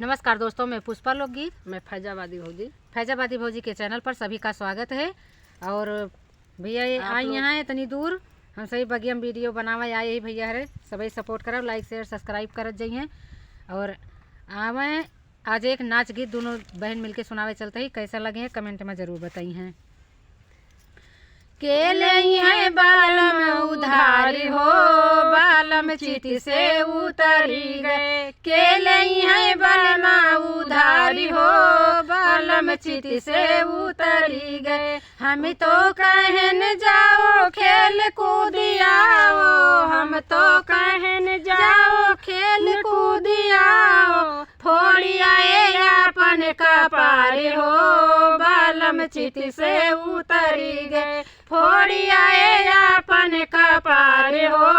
नमस्कार दोस्तों, मैं पुष्पा लोकगीत, मैं फैजाबादी भौजी के चैनल पर सभी का स्वागत है। और भैया आई यहाँ है तनी दूर, हम सही बगियम वीडियो बनावे आए ही भैया हरे सभी सपोर्ट करब, लाइक शेयर सब्सक्राइब करत जाइए। और आवे आज एक नाच गीत दोनों बहन मिलके सुनावे चलते ही, कैसा लगे हैं कमेंट में ज़रूर बताई हैं। के लई है बालम उधारी हो, बालम चिति से उतरी गए। के लई है बालम उधारी हो, बालम चिति से उतरी गए। हम तो कहन जाओ खेल कूदियाओ, हम तो कहन जाओ खेल कूदियाओ। फोड़ी आए अपन कपार हो, बालम चिति से उतरी गए। फोड़ी आए अपन कपार हो,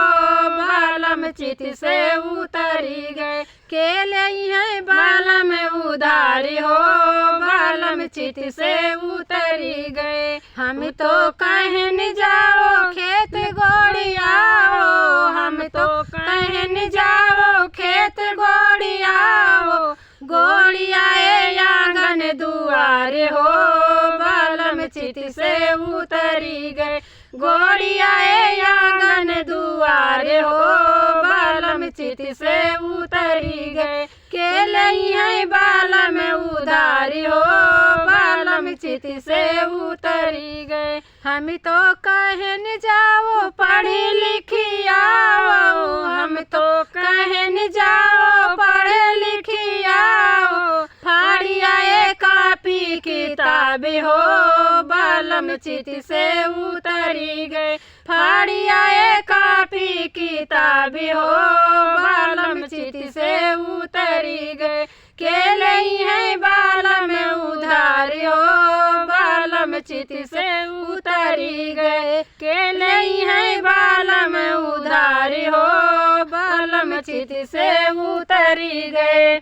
बालम चिति से उतरी गए। के लई है बालम उधारी हो, बालम चिति से उतरी गए। हम तो कहन जाओ खेत गोड़ियाओ, हम तो कहन जाओ खेत गोड़ियाओ। गोड़ियाए आंगन दुआरे हो, बालम चिति से उतरी गए। गोड़ियाए आंगन दुआरे हो, बालम चिति से उतरी गए। के लई है बालम उधारी हो, बालम चिति से उतरी गए। हम तो कहन जाओ पढ़ी लिखी आओ, हम तो कहन जाओ पढ़े लिखी आओ। फाड़ी आए कापी किताब हो, बालम चिति से उतरी गए। फाड़ी आए कापी किताब हो, बालम चिति से उतरी गए। के लई है बालम उधारी हो, बालम चिति से उतरी गए। के लई है बालम उधारी हो, बालम चिति से उतरी गए।